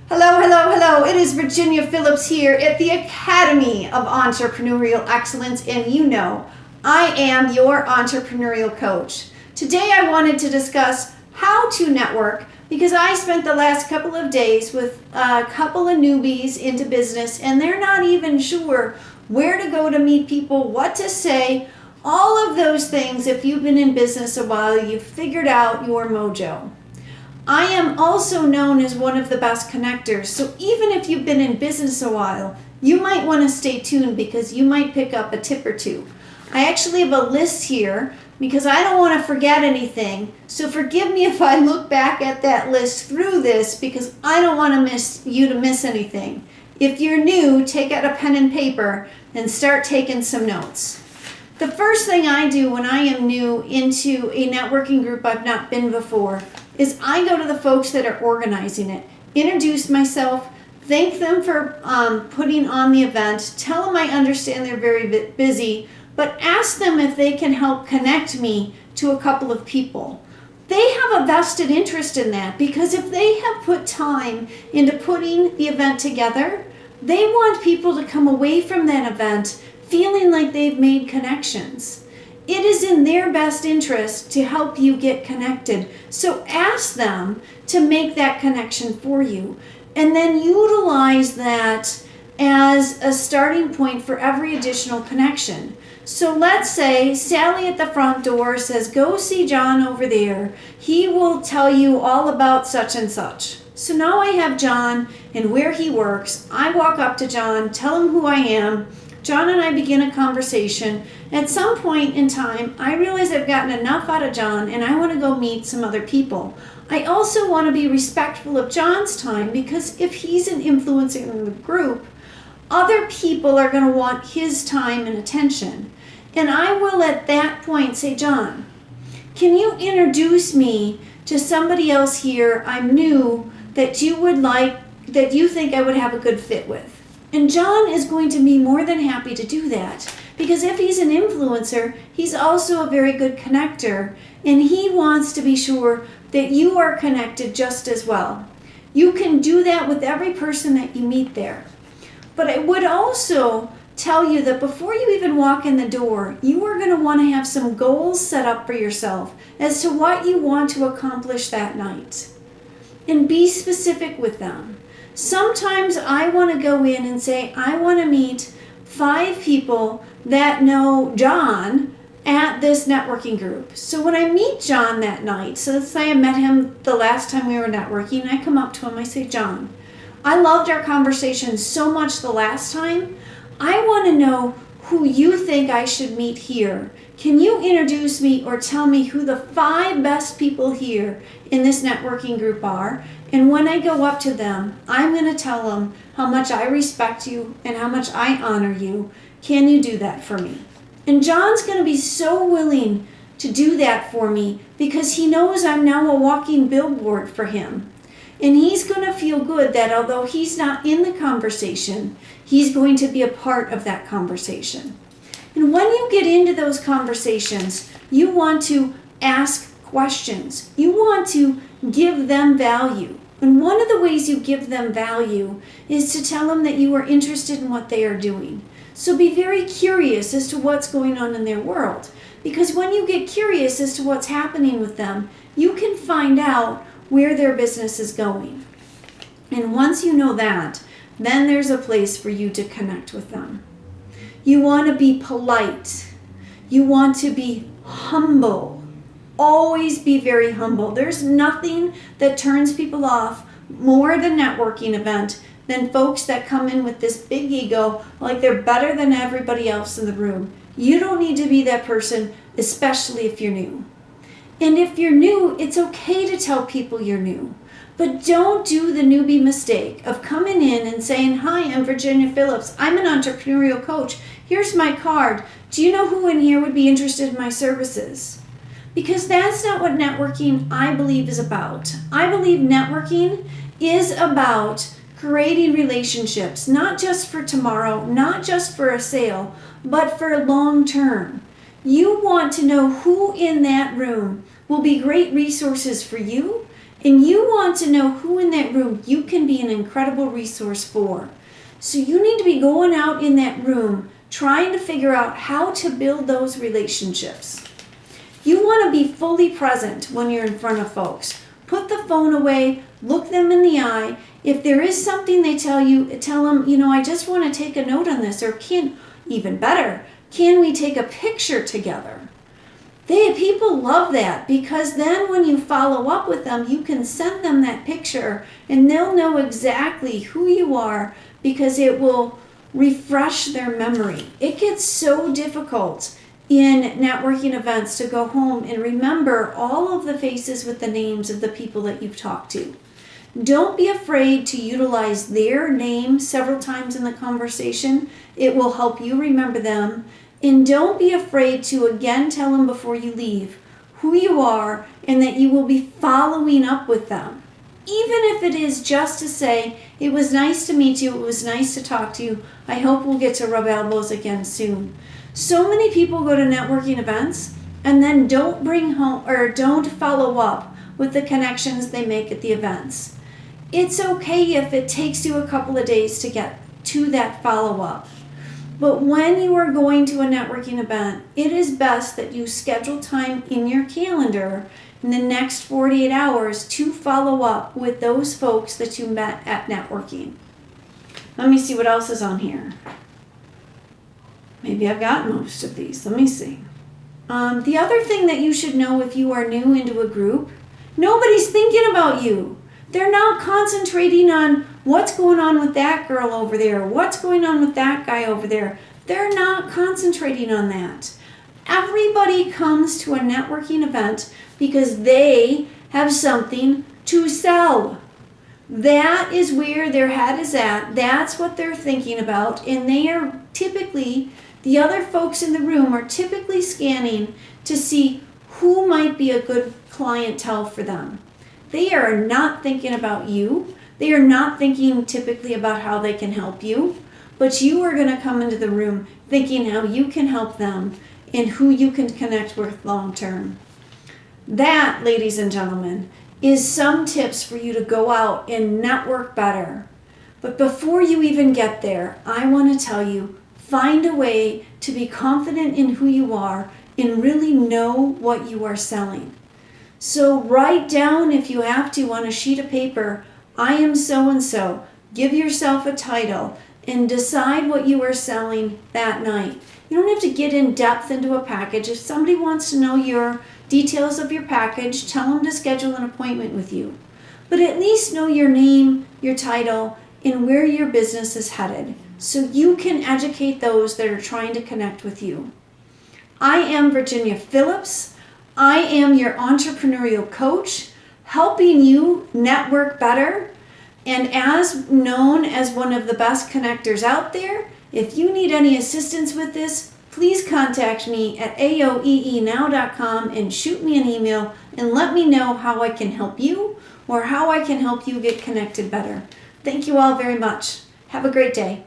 Hello, hello, hello. It is Virginia Phillips here at the Academy of Entrepreneurial Excellence, and you know, I am your entrepreneurial coach. Today I wanted to discuss how to network because I spent the last couple of days with a couple of newbies into business and they're not even sure where to go to meet people, what to say, all of those things. If you've been in business a while, you've figured out your mojo. I am also known as one of the best connectors, so even if you've been in business a while, you might want to stay tuned because you might pick up a tip or two. I actually have a list here because I don't want to forget anything, so forgive me if I look back at that list through this because I don't want you to miss anything. If you're new, take out a pen and paper and start taking some notes. The first thing I do when I am new into a networking group I've not been before is I go to the folks that are organizing it, introduce myself, thank them for putting on the event, tell them I understand they're very busy, but ask them if they can help connect me to a couple of people. They have a vested interest in that because if they have put time into putting the event together, they want people to come away from that event feeling like they've made connections. It is in their best interest to help you get connected. So ask them to make that connection for you and then utilize that as a starting point for every additional connection. So let's say Sally at the front door says, go see John over there. He will tell you all about such and such. So now I have John and where he works. I walk up to John, tell him who I am. John and I begin a conversation. At some point in time, I realize I've gotten enough out of John and I want to go meet some other people. I also want to be respectful of John's time because if he's an influencer in the group, other people are going to want his time and attention. And I will at that point say, John, can you introduce me to somebody else here I'm new that you would like, that you think I would have a good fit with? And John is going to be more than happy to do that because if he's an influencer, he's also a very good connector and he wants to be sure that you are connected just as well. You can do that with every person that you meet there. But I would also tell you that before you even walk in the door, you are going to want to have some goals set up for yourself as to what you want to accomplish that night. And be specific with them. Sometimes I want to go in and say, I want to meet 5 people that know John at this networking group. So when I meet John that night, so let's say I met him the last time we were networking, I come up to him, I say, John, I loved our conversation so much the last time. I want to know who you think I should meet here. Can you introduce me or tell me who the 5 best people here in this networking group are? And when I go up to them, I'm going to tell them how much I respect you and how much I honor you. Can you do that for me? And John's going to be so willing to do that for me because he knows I'm now a walking billboard for him. And he's going to feel good that although he's not in the conversation, he's going to be a part of that conversation. And when you get into those conversations, you want to ask questions. You want to give them value. And one of the ways you give them value is to tell them that you are interested in what they are doing. So be very curious as to what's going on in their world. Because when you get curious as to what's happening with them, you can find out where their business is going. And once you know that, then there's a place for you to connect with them. You want to be polite. You want to be humble. Always be very humble. There's nothing that turns people off more at a networking event than folks that come in with this big ego, like they're better than everybody else in the room. You don't need to be that person, especially if you're new. And if you're new, it's okay to tell people you're new. But don't do the newbie mistake of coming in and saying, hi, I'm Virginia Phillips. I'm an entrepreneurial coach. Here's my card. Do you know who in here would be interested in my services? Because that's not what networking, I believe, is about. I believe networking is about creating relationships, not just for tomorrow, not just for a sale, but for long term. You want to know who in that room will be great resources for you And you want to know who in that room you can be an incredible resource for. So you need to be going out in that room trying to figure out how to build those relationships. You want to be fully present when you're in front of folks. Put the phone away, look them in the eye. If there is something they tell you, tell them, I just want to take a note on this, or even better, can we take a picture together? People love that, because then when you follow up with them, you can send them that picture and they'll know exactly who you are, because it will refresh their memory. It gets so difficult in networking events to go home and remember all of the faces with the names of the people that you've talked to. Don't be afraid to utilize their name several times in the conversation. It will help you remember them. And don't be afraid to again tell them before you leave who you are and that you will be following up with them. Even if it is just to say, it was nice to meet you, it was nice to talk to you, I hope we'll get to rub elbows again soon. So many people go to networking events and then don't bring home or don't follow up with the connections they make at the events. It's okay if it takes you a couple of days to get to that follow-up. But when you are going to a networking event, it is best that you schedule time in your calendar in the next 48 hours to follow up with those folks that you met at networking. Let me see what else is on here. Maybe I've got most of these. Let me see. The other thing that you should know if you are new into a group, nobody's thinking about you. They're not concentrating on what's going on with that girl over there, what's going on with that guy over there. They're not concentrating on that. Everybody comes to a networking event because they have something to sell. That is where their head is at. That's what they're thinking about. And they are typically, the other folks in the room are typically scanning to see who might be a good clientele for them. They are not thinking about you. They are not thinking typically about how they can help you. But you are going to come into the room thinking how you can help them and who you can connect with long term. That, ladies and gentlemen, is some tips for you to go out and network better. But before you even get there, I want to tell you, find a way to be confident in who you are and really know what you are selling. So write down, if you have to, on a sheet of paper, I am so-and-so. Give yourself a title and decide what you are selling that night. You don't have to get in depth into a package. If somebody wants to know your details of your package, tell them to schedule an appointment with you. But at least know your name, your title, and where your business is headed, so you can educate those that are trying to connect with you. I am Virginia Phillips. I am your entrepreneurial coach, helping you network better. And as known as one of the best connectors out there, if you need any assistance with this, please contact me at AOEEnow.com and shoot me an email and let me know how I can help you or how I can help you get connected better. Thank you all very much. Have a great day.